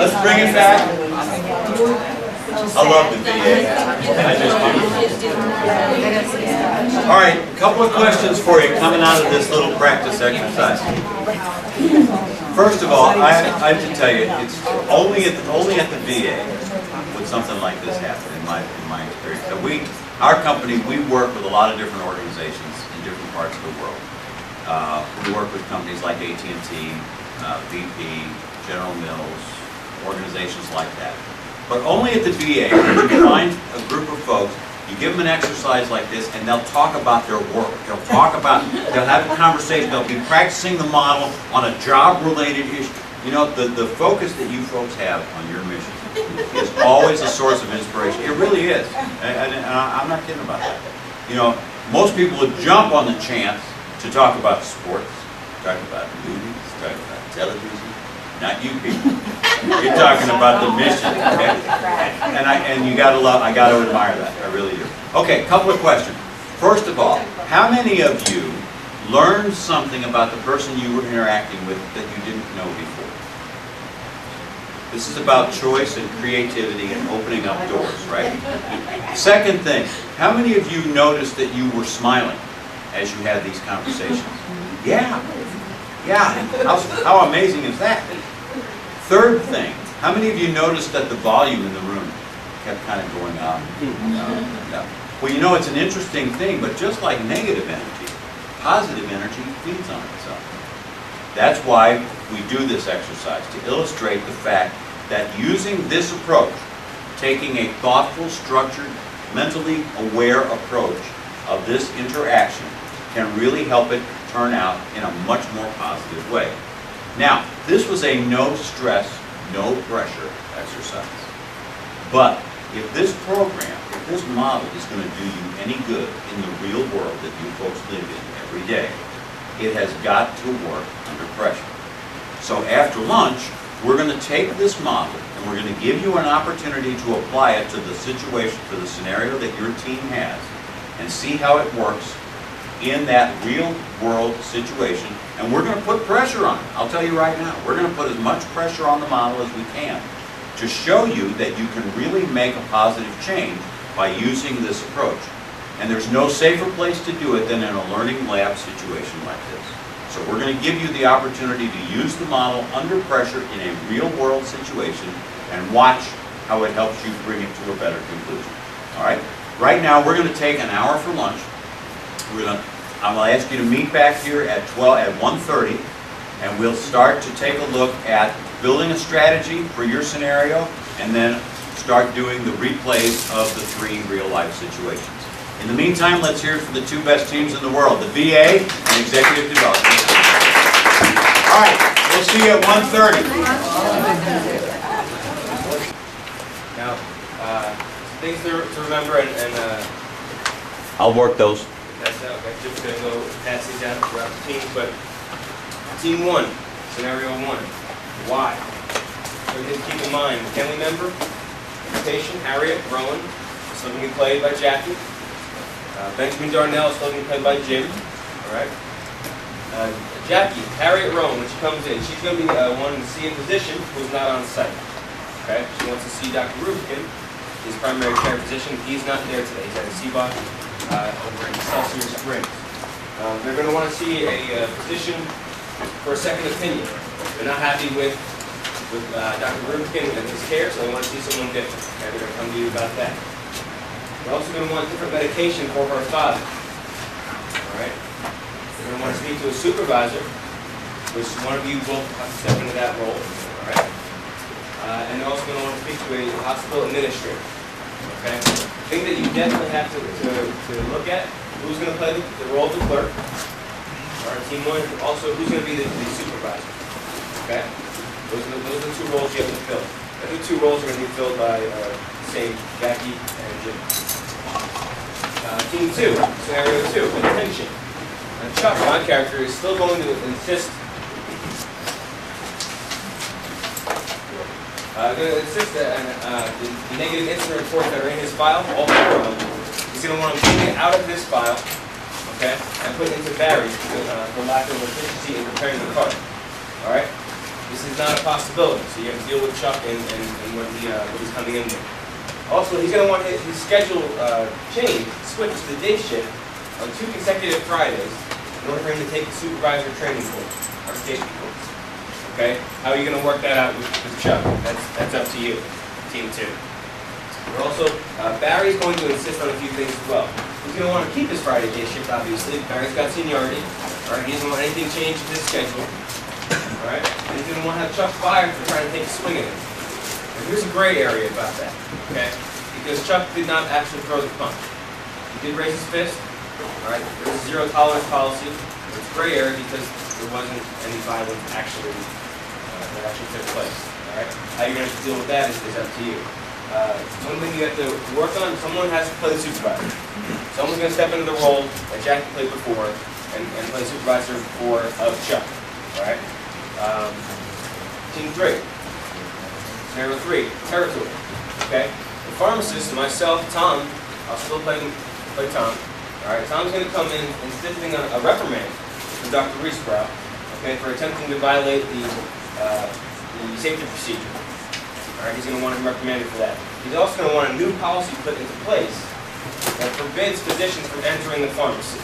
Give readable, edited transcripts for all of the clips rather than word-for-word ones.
let's bring it back. I love the VA. I just do. All right, a couple of questions for you coming out of this little practice exercise. First of all, I have to tell you, it's only at the VA would something like this happen in my experience. So our company, we work with a lot of different organizations in different parts of the world. We work with companies like AT&T, BP, General Mills, organizations like that. But only at the VA when you find a group of folks, you give them an exercise like this, and they'll talk about their work. They'll have a conversation. They'll be practicing the model on a job-related issue. You know, the focus that you folks have on your mission is always a source of inspiration. It really is. And I'm not kidding about that. You know, most people would jump on the chance to talk about sports, talk about movies, talk about television. Not you people. You're talking about the mission, okay? And you gotta love. I gotta admire that. I really do. Okay, couple of questions. First of all, how many of you learned something about the person you were interacting with that you didn't know before? This is about choice and creativity and opening up doors, right? Second thing, how many of you noticed that you were smiling as you had these conversations? Yeah. Yeah, how amazing is that? Third thing, how many of you noticed that the volume in the room kept kind of going up? No. Well, you know, it's an interesting thing, but just like negative energy, positive energy feeds on itself. That's why we do this exercise, to illustrate the fact that using this approach, taking a thoughtful, structured, mentally aware approach of this interaction can really help it turn out in a much more positive way. Now, this was a no stress, no pressure exercise. But if this program, if this model is going to do you any good in the real world that you folks live in every day, it has got to work under pressure. So after lunch, we're going to take this model and we're going to give you an opportunity to apply it to the situation, to the scenario that your team has, and see how it works in that real world situation. And we're going to put pressure on it. I'll tell you right now, we're going to put as much pressure on the model as we can to show you that you can really make a positive change by using this approach. And there's no safer place to do it than in a learning lab situation like this. So we're going to give you the opportunity to use the model under pressure in a real world situation and watch how it helps you bring it to a better conclusion. All right? Right now, we're going to take an hour for lunch. I'm going to ask you to meet back here at 1:30, and we'll start to take a look at building a strategy for your scenario, and then start doing the replays of the 3 real-life situations. In the meantime, let's hear it for the 2 best teams in the world, the VA and Executive Development. All right, we'll see you at 1:30. Now, things to remember, and I'll work those. that's okay. Just gonna go pass these down throughout the team. But team 1, scenario 1, why? So keep in mind, family member, patient, Harriet, Rowan, still going to be played by Jackie. Benjamin Darnell is still going to be played by Jim. All right. Jackie, Harriet Rowan, when she comes in, she's going to be wanting to see a physician who's not on site. Okay. She wants to see Dr. Rubkin, his primary care physician. He's not there today. He's at a CBOC over in Excelsior Springs. They're going to want to see a physician for a second opinion. They're not happy with Dr. Rubkin and his care, so they want to see someone different. Okay, they're going to come to you about that. They're also going to want different medication for her father. All right. They're going to want to speak to a supervisor, which one of you both have to step into that role. All right. And they're also going to want to speak to a hospital administrator. Okay. The thing that you definitely have to look at: who's going to play the role of the clerk. All right. Team 1. Also, who's going to be the supervisor. Okay. Those are the 2 roles you have to fill. The other 2 roles are going to be filled by same Jackie and Jim. Team 2, scenario 2, attention. Chuck, my character, is still going to insist. That the negative incident reports that are in his file, all 4 of them, he's going to want to take it out of his file, okay, and put it into Barry's for lack of efficiency in preparing the card. All right. this is not a possibility. So you have to deal with Chuck and what he's coming in with. Also, he's going to want his schedule changed, switched to the day shift on 2 consecutive Fridays in order for him to take the supervisor training course, or station course. Okay? How are you going to work that out with Chuck? That's up to you, team 2. We're also, Barry's going to insist on a few things as well. He's going to want to keep his Friday day shift, obviously. Barry's got seniority. All right? He doesn't want anything changed in his schedule. All right? And he's going to want to have Chuck fired for trying to take a swing at him. And here's a gray area about that, okay? Because Chuck did not actually throw the punch. He did raise his fist. All right? There's a zero tolerance policy. It's gray area because there wasn't any violence actually that actually took place. All right? How you're going to have to deal with that is up to you. One thing you have to work on, someone has to play the supervisor. Someone's going to step into the role that Jackie played before and play the supervisor of Chuck. All right? Team 3. Scenario 3, territory. Okay? The pharmacist, myself, Tom, I'll still play Tom. All right? Tom's going to come in and insisting on a reprimand for Dr. Riesbrow, okay, for attempting to violate the safety procedure. All right? He's going to want him reprimanded for that. He's also going to want a new policy put into place that forbids physicians from entering the pharmacy.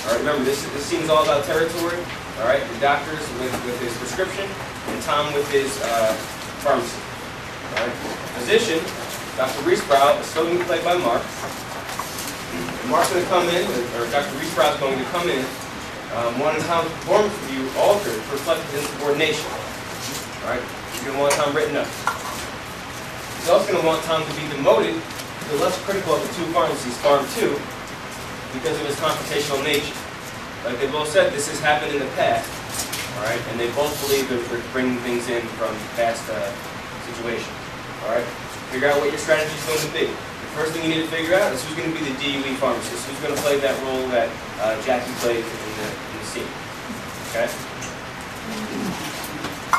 All right? Remember, this scene's all about territory. All right? The doctor's with his prescription, and Tom with his pharmacy. All right. Physician, Dr. Riesbrow, is still going to be played by Mark. And Mark's going to come in, or Dr. Riesbrow is going to come in, wanting Tom's performance review altered to reflect his insubordination. All right. He's going to want Tom written up. He's also going to want Tom to be demoted to the less critical of the 2 pharmacies, Farm 2, because of his confrontational nature. Like they both said, this has happened in the past. All right. And they both believe that we're bringing things in from past situations. All right? Figure out what your strategy is going to be. The first thing you need to figure out is who's going to be the DUE pharmacist. Who's going to play that role that Jackie played in the scene. Okay?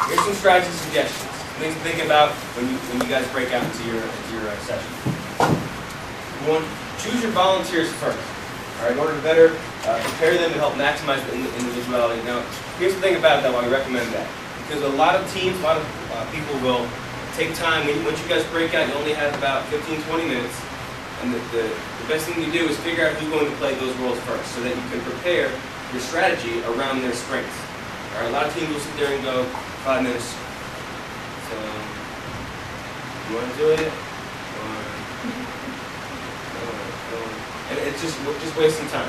Here's some strategy suggestions. Things to think about when you guys break out into your session. 1, choose your volunteers first. All right? In order to better prepare them and help maximize the individuality. Now, here's the thing about that, why we recommend that. Because a lot of teams, a lot of people will take time. Once you guys break out, you only have about 15, 20 minutes. And the best thing you do is figure out who's going to play those roles first so that you can prepare your strategy around their strengths. All right, a lot of teams will sit there and go, 5 minutes. So, you want to do it? And it's just wasting time.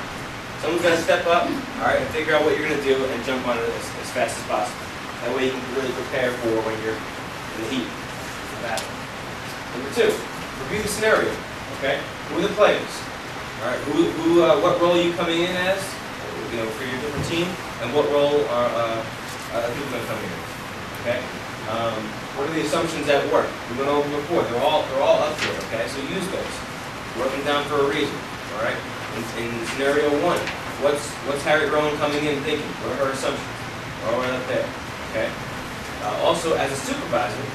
Someone's got to step up, all right, and figure out what you're going to do and jump on it as fast as possible. That way you can really prepare for when you're in the heat. Number 2, review the scenario. Okay, who are the players? All right, what role are you coming in as? You know, for your different team, and what role are people going to come in? Okay, what are the assumptions at work? We went over before. They're all up there. Okay, so use those. Work them down for a reason. All right. In scenario 1, what's Harriet Rowan coming in thinking? What are her assumptions? All right up there. Okay. Also, as a supervisor,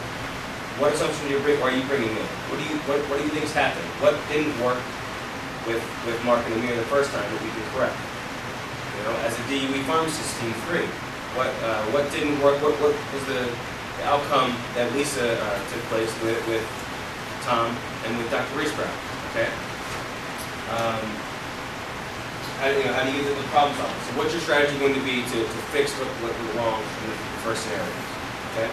what assumption are you bringing in? What do you think's happened? What didn't work with Mark and Amir the first time that we can correct? You know, as a DUE pharmacist, team 3, what didn't work? What was the outcome that Lisa took place with Tom and with Dr. Riesbrow? Okay. How do you get to the problem solving? So what's your strategy going to be to fix what went wrong in the first scenario? Okay.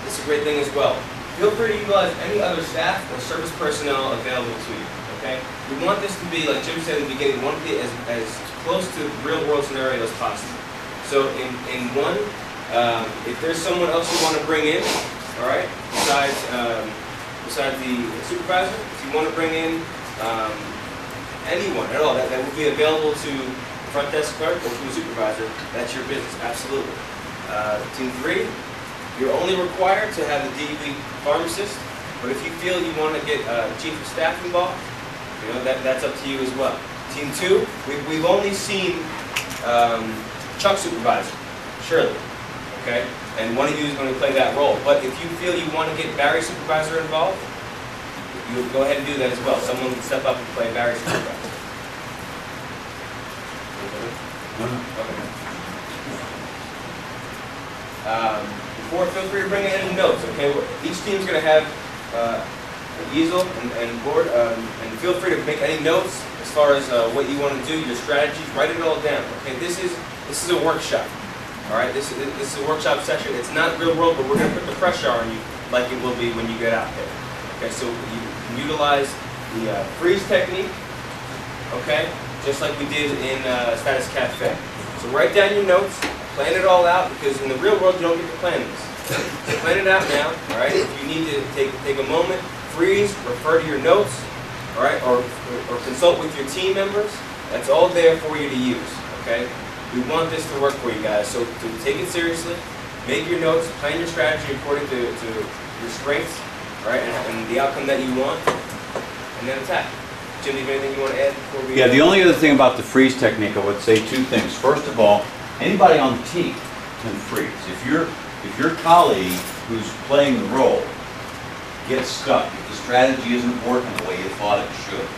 This is a great thing as well. Feel free to utilize any other staff or service personnel available to you. Okay. We want this to be, like Jim said at the beginning, we want to be as close to the real world scenario as possible. So in one, if there's someone else you want to bring in, all right, besides the supervisor, if you want to bring in anyone at all that will be available to the front desk clerk or to the supervisor, that's your business, absolutely. Team 3, you're only required to have the DUE pharmacist, but if you feel you want to get chief of staff involved, you know, that's up to you as well. Team 2, we've only seen Chuck supervisor, Shirley, okay? And one of you is going to play that role. But if you feel you want to get Barry supervisor involved, you go ahead and do that as well. Someone can step up and play Barry supervisor. Before, feel free to bring in any notes, okay? Each team's going to have an easel and board, and feel free to make any notes as far as what you want to do, your strategies, write it all down, okay? This is a workshop, all right? This is a workshop session. It's not real world, but we're going to put the pressure on you like it will be when you get out there, okay? So you can utilize the freeze technique, okay? Just like we did in Status Cafe. So write down your notes, plan it all out, because in the real world you don't get to plan this. So plan it out now, all right? If you need to take a moment, freeze, refer to your notes, all right? Or consult with your team members. That's all there for you to use, okay? We want this to work for you guys, so to take it seriously, make your notes, plan your strategy according to your strengths, all right, and the outcome that you want, and then attack. Jim, do you have anything you want to add before we... Yeah, the only other thing about the freeze technique, I would say two things. First of all, anybody on the team can freeze. If your colleague who's playing the role gets stuck, if the strategy isn't working the way you thought it should,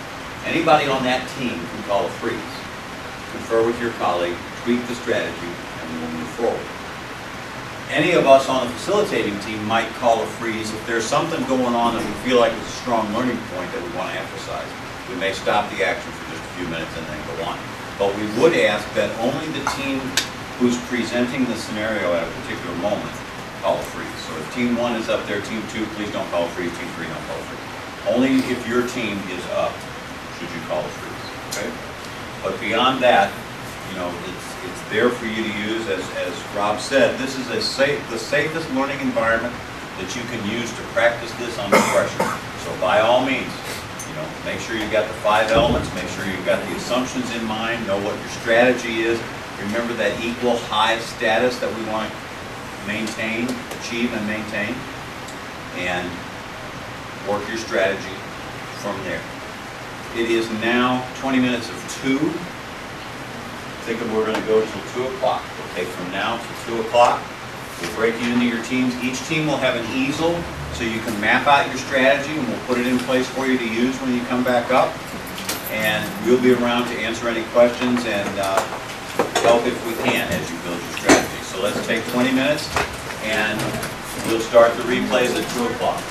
anybody on that team can call a freeze. Confer with your colleague, tweak the strategy, and we'll move forward. Any of us on the facilitating team might call a freeze if there's something going on that we feel like is a strong learning point that we want to emphasize. We may stop the action for just a few minutes and then go on. But we would ask that only the team who's presenting the scenario at a particular moment call a freeze. So if Team 1 is up there, Team 2, please don't call a freeze, Team 3, don't call a freeze. Only if your team is up should you call a freeze, okay? But beyond that, you know, it's there for you to use. As Rob said, this is the safest learning environment that you can use to practice this under pressure. So by all means, you know, make sure you've got the 5 elements, make sure you've got the assumptions in mind, know what your strategy is. Remember that equal high status that we want to maintain, achieve and maintain, and work your strategy from there. It is now 20 minutes of 2. Thinking we're going to go till 2 o'clock. Okay, from now to 2 o'clock, we'll break you into your teams. Each team will have an easel so you can map out your strategy, and we'll put it in place for you to use when you come back up. And we'll be around to answer any questions and help if we can as you build your strategy. So let's take 20 minutes, and we'll start the replays at 2 o'clock.